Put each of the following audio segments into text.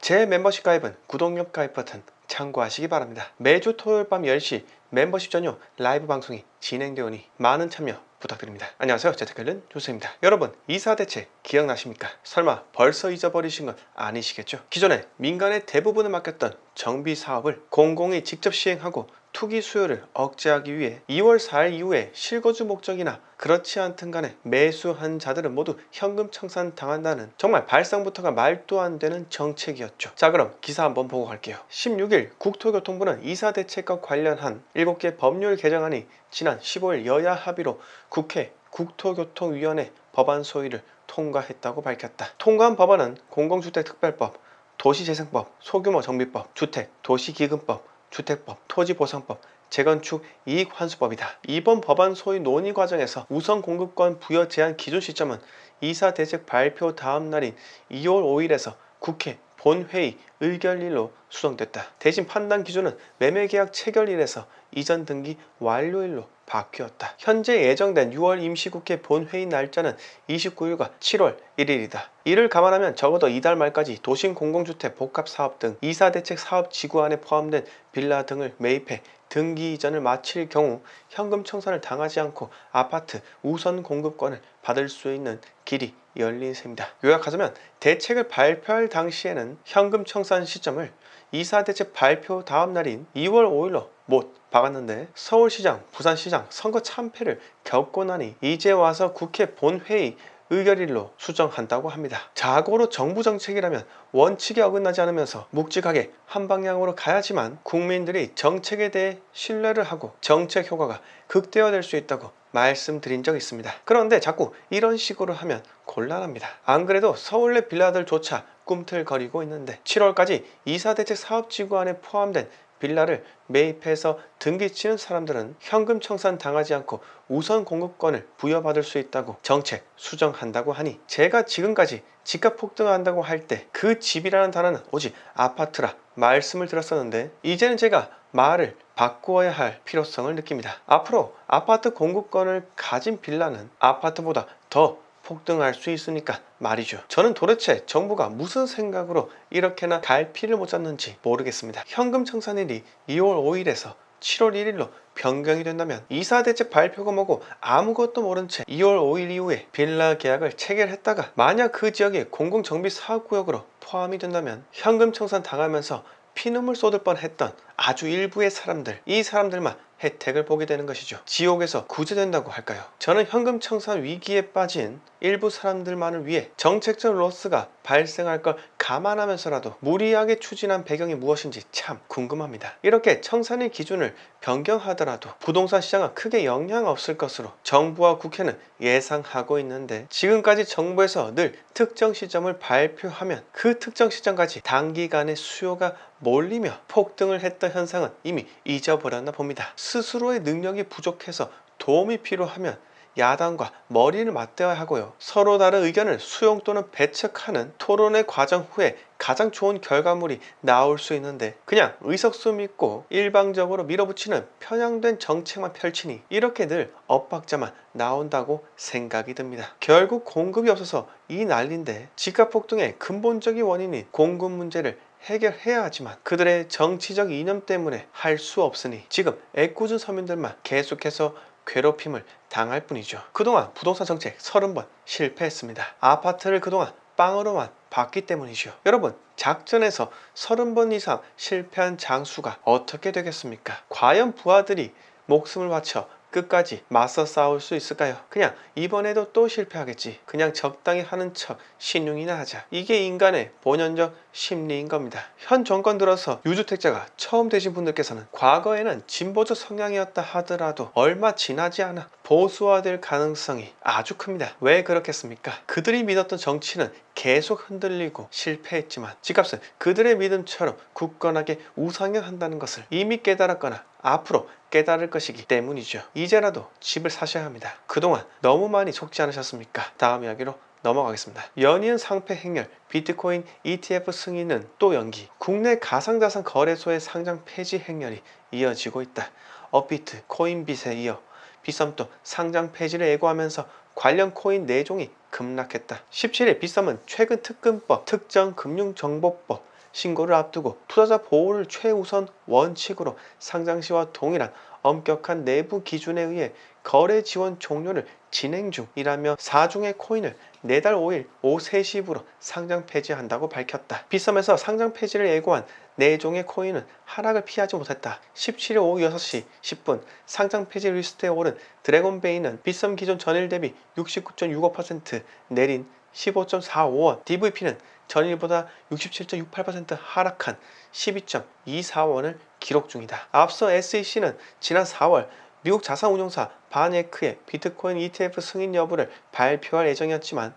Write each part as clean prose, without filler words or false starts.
제 멤버십 가입은 구독 가입 버튼 참고하시기 바랍니다. 매주 토요일 밤 10시 멤버십 전용 라이브 방송이 진행되오니 많은 참여 부탁드립니다. 안녕하세요. 재테크는 조세입니다. 여러분, 이사 대책 기억나십니까? 설마 벌써 잊어버리신 건 아니시겠죠? 기존에 민간에 대부분을 맡겼던 정비 사업을 공공이 직접 시행하고 투기 수요를 억제하기 위해 2월 4일 이후에 실거주 목적이나 그렇지 않든 간에 매수한 자들은 모두 현금 청산 당한다는 정말 발상부터가 말도 안 되는 정책이었죠. 자, 그럼 기사 한번 보고 갈게요. 16일 국토교통부는 이사 대책과 관련한 7개 법률 개정안이 지난 15일 여야 합의로 국회 국토교통위원회 법안 소위를 통과했다고 밝혔다. 통과한 법안은 공공주택특별법, 도시재생법, 소규모 정비법, 주택, 도시기금법, 주택법, 토지보상법, 재건축 이익환수법이다. 이번 법안 소위 논의 과정에서 우선 공급권 부여 제한 기준 시점은 이사 대책 발표 다음 날인 2월 5일에서 국회 본회의 의결일로 수정됐다. 대신 판단 기준은 매매계약 체결일에서 이전 등기 완료일로 바뀌었다. 현재 예정된 6월 임시국회 본회의 날짜는 29일과 7월 1일이다. 이를 감안하면 적어도 이달 말까지 도심 공공주택 복합사업 등 이사대책 사업지구 안에 포함된 빌라 등을 매입해 등기 이전을 마칠 경우 현금 청산을 당하지 않고 아파트 우선 공급권을 받을 수 있는 길이 열린 셈이다. 요약하자면 대책을 발표할 당시에는 현금 청산 시점을 이사대책 발표 다음 날인 2월 5일로 못 박았는데 서울시장, 부산시장 선거 참패를 겪고 나니 이제 와서 국회 본회의 의결일로 수정한다고 합니다. 자고로 정부 정책이라면 원칙에 어긋나지 않으면서 묵직하게 한 방향으로 가야지만 국민들이 정책에 대해 신뢰를 하고 정책 효과가 극대화될 수 있다고 말씀드린 적이 있습니다. 그런데 자꾸 이런 식으로 하면 곤란합니다. 안 그래도 서울 내 빌라들조차 꿈틀거리고 있는데 7월까지 이사대책 사업지구 안에 포함된 빌라를 매입해서 등기치는 사람들은 현금 청산 당하지 않고 우선 공급권을 부여받을 수 있다고 정책 수정한다고 하니 제가 지금까지 집값 폭등한다고 할 때 그 집이라는 단어는 오직 아파트라 말씀을 드렸었는데 이제는 제가 말을 바꾸어야 할 필요성을 느낍니다. 앞으로 아파트 공급권을 가진 빌라는 아파트보다 더 폭등할 수 있으니까 말이죠. 저는 도대체 정부가 무슨 생각으로 이렇게나 갈피를 못 잡는지 모르겠습니다. 현금 청산일이 2월 5일에서 7월 1일로 변경이 된다면 이사대책 발표가 뭐고 아무것도 모른 채 2월 5일 이후에 빌라 계약을 체결했다가 만약 그 지역이 공공정비 사업구역으로 포함이 된다면 현금 청산 당하면서 피눈물 쏟을 뻔했던 아주 일부의 사람들, 이 사람들만 혜택을 보게 되는 것이죠. 지옥에서 구제된다고 할까요? 저는 현금 청산 위기에 빠진 일부 사람들만을 위해 정책적 로스가 발생할 걸 감안하면서라도 무리하게 추진한 배경이 무엇인지 참 궁금합니다. 이렇게 청산일 기준을 변경하더라도 부동산 시장은 크게 영향 없을 것으로 정부와 국회는 예상하고 있는데 지금까지 정부에서 늘 특정 시점을 발표하면 그 특정 시점까지 단기간에 수요가 몰리며 폭등을 했던 현상은 이미 잊어버렸나 봅니다. 스스로의 능력이 부족해서 도움이 필요하면 야당과 머리를 맞대야 하고요. 서로 다른 의견을 수용 또는 배척하는 토론의 과정 후에 가장 좋은 결과물이 나올 수 있는데 그냥 의석수 믿고 일방적으로 밀어붙이는 편향된 정책만 펼치니 이렇게 늘 엇박자만 나온다고 생각이 듭니다. 결국 공급이 없어서 이 난리인데 집값 폭등의 근본적인 원인인 공급 문제를 해결해야 하지만 그들의 정치적 이념 때문에 할 수 없으니 지금 애꿎은 서민들만 계속해서 괴롭힘을 당할 뿐이죠. 그동안 부동산 정책 30번 실패했습니다. 아파트를 그동안 빵으로만 봤기 때문이죠. 여러분, 작전에서 30번 이상 실패한 장수가 어떻게 되겠습니까? 과연 부하들이 목숨을 바쳐 끝까지 맞서 싸울 수 있을까요? 그냥 이번에도 또 실패하겠지. 그냥 적당히 하는 척 신용이나 하자. 이게 인간의 본연적 심리인 겁니다. 현 정권 들어서 유주택자가 처음 되신 분들께서는 과거에는 진보적 성향이었다 하더라도 얼마 지나지 않아 보수화될 가능성이 아주 큽니다. 왜 그렇겠습니까? 그들이 믿었던 정치는 계속 흔들리고 실패했지만 집값은 그들의 믿음처럼 굳건하게 우상향한다는 것을 이미 깨달았거나 앞으로 깨달을 것이기 때문이죠. 이제라도 집을 사셔야 합니다. 그동안 너무 많이 속지 않으셨습니까? 다음 이야기로 넘어가겠습니다. 연이은 상패 행렬, 비트코인 ETF 승인은 또 연기. 국내 가상자산 거래소의 상장 폐지 행렬이 이어지고 있다. 업비트, 코인빗에 이어 빗썸도 상장 폐지를 예고하면서 관련 코인 4종이 급락했다. 17일 빗썸은 최근 특근법, 특정금융정보법, 신고를 앞두고 투자자 보호를 최우선 원칙으로 상장시와 동일한 엄격한 내부 기준에 의해 거래 지원 종료를 진행 중이라며 4종의 코인을 4달 5일 오후 3시부로 상장 폐지한다고 밝혔다. 빗썸에서 상장 폐지를 예고한 4종의 코인은 하락을 피하지 못했다. 17일 오후 6시 10분 상장 폐지 리스트에 오른 드래곤베이는 빗썸 기존 전일 대비 69.65% 내린 15.45원, DVP는 전일보다 67.68% 하락한 12.24원을 기록 중이다. 앞서 SEC는 지난 4월 미국 자산운용사 바네크의 비트코인 ETF 승인 여부를 발표할 예정이었지만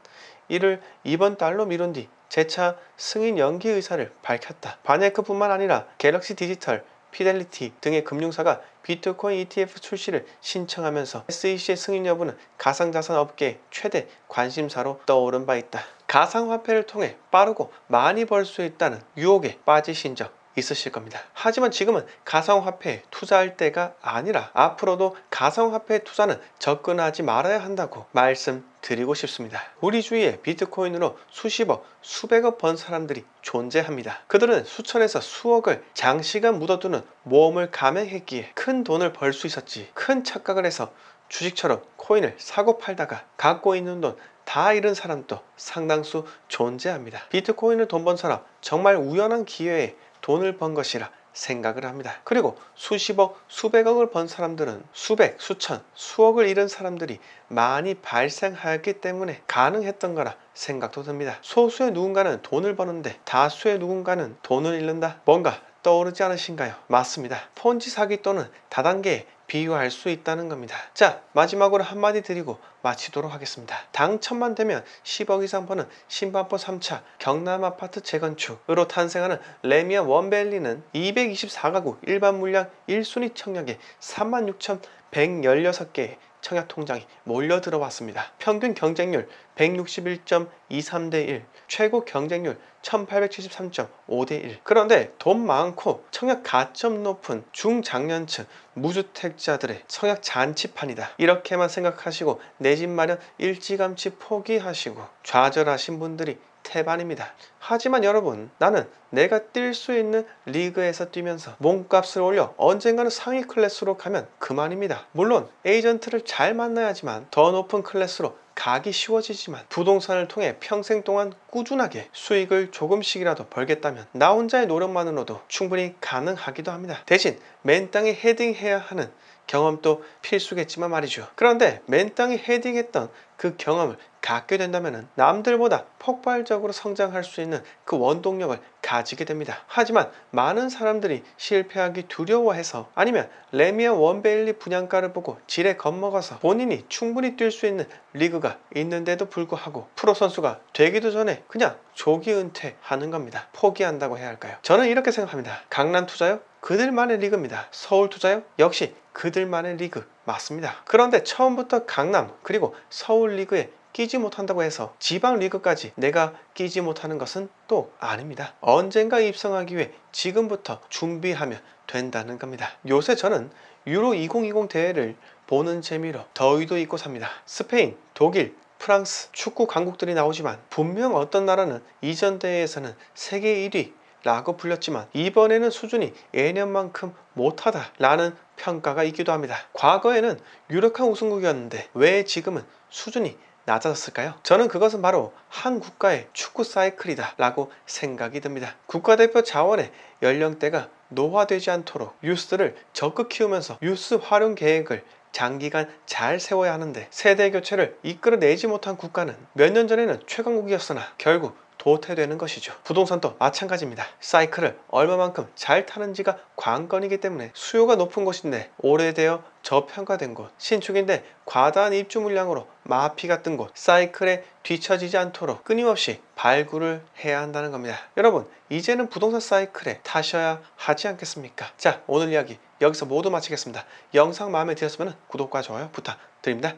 이를 이번 달로 미룬 뒤 재차 승인 연기 의사를 밝혔다. 바네크뿐만 아니라 갤럭시 디지털, 피델리티 등의 금융사가 비트코인 ETF 출시를 신청하면서 SEC의 승인 여부는 가상자산 업계의 최대 관심사로 떠오른 바 있다. 가상화폐를 통해 빠르고 많이 벌 수 있다는 유혹에 빠지신 적 있으실 겁니다. 하지만 지금은 가상화폐에 투자할 때가 아니라 앞으로도 가상화폐 투자는 접근하지 말아야 한다고 말씀드리고 싶습니다. 우리 주위에 비트코인으로 수십억, 수백억 번 사람들이 존재합니다. 그들은 수천에서 수억을 장시간 묻어두는 모험을 감행했기에 큰 돈을 벌 수 있었지, 큰 착각을 해서 주식처럼 코인을 사고 팔다가 갖고 있는 돈 다 잃은 사람도 상당수 존재합니다. 비트코인을 돈 번 사람 정말 우연한 기회에 돈을 번 것이라 생각을 합니다. 그리고 수십억, 수백억을 번 사람들은 수백, 수천, 수억을 잃은 사람들이 많이 발생하였기 때문에 가능했던 거라 생각도 듭니다. 소수의 누군가는 돈을 버는데 다수의 누군가는 돈을 잃는다. 뭔가 떠오르지 않으신가요? 맞습니다. 폰지 사기 또는 다단계에 비유할 수 있다는 겁니다. 자, 마지막으로 한마디 드리고 마치도록 하겠습니다. 당첨만 되면 10억 이상 버는 신반포 3차 경남 아파트 재건축으로 탄생하는 레미안 원밸리는 224가구 일반 물량 1순위 청약에 36,116개의 청약 통장이 몰려 들어왔습니다. 평균 경쟁률 161.23대 1, 최고 경쟁률 1873.5대 1. 그런데 돈 많고 청약 가점 높은 중장년층 무주택자들의 청약 잔치판이다. 이렇게만 생각하시고 내 집 마련 일찌감치 포기하시고 좌절하신 분들이 태반입니다. 하지만 여러분, 나는 내가 뛸 수 있는 리그에서 뛰면서 몸값을 올려 언젠가는 상위 클래스로 가면 그만입니다. 물론 에이전트를 잘 만나야지만 더 높은 클래스로 가기 쉬워지지만 부동산을 통해 평생 동안 꾸준하게 수익을 조금씩이라도 벌겠다면 나 혼자의 노력만으로도 충분히 가능하기도 합니다. 대신 맨 땅에 헤딩해야 하는 경험도 필수겠지만 말이죠. 그런데 맨 땅에 헤딩했던 그 경험을 갖게 된다면 남들보다 폭발적으로 성장할 수 있는 그 원동력을 가지게 됩니다. 하지만 많은 사람들이 실패하기 두려워해서 아니면 레미안 원베일리 분양가를 보고 지레 겁먹어서 본인이 충분히 뛸 수 있는 리그가 있는데도 불구하고 프로 선수가 되기도 전에 그냥 조기 은퇴하는 겁니다. 포기한다고 해야 할까요? 저는 이렇게 생각합니다. 강남 투자요? 그들만의 리그입니다. 서울 투자요? 역시 그들만의 리그 맞습니다. 그런데 처음부터 강남 그리고 서울 리그에 끼지 못한다고 해서 지방 리그까지 내가 끼지 못하는 것은 또 아닙니다. 언젠가 입성하기 위해 지금부터 준비하면 된다는 겁니다. 요새 저는 유로 2020 대회를 보는 재미로 더위도 잊고 삽니다. 스페인, 독일, 프랑스 축구 강국들이 나오지만 분명 어떤 나라는 이전 대회에서는 세계 1위 라고 불렸지만 이번에는 수준이 예년만큼 못하다 라는 평가가 있기도 합니다. 과거에는 유력한 우승국이었는데 왜 지금은 수준이 낮아졌을까요? 저는 그것은 바로 한 국가의 축구 사이클이다 라고 생각이 듭니다. 국가대표 자원의 연령대가 노화되지 않도록 유스를 적극 키우면서 유스 활용 계획을 장기간 잘 세워야 하는데 세대 교체를 이끌어내지 못한 국가는 몇 년 전에는 최강국이었으나 결국 도태되는 것이죠. 부동산도 마찬가지입니다. 사이클을 얼마만큼 잘 타는지가 관건이기 때문에 수요가 높은 곳인데 오래되어 저평가된 곳, 신축인데 과다한 입주 물량으로 마피가 뜬 곳, 사이클에 뒤처지지 않도록 끊임없이 발굴을 해야 한다는 겁니다. 여러분, 이제는 부동산 사이클에 타셔야 하지 않겠습니까? 자, 오늘 이야기 여기서 모두 마치겠습니다. 영상 마음에 드셨으면 구독과 좋아요 부탁드립니다.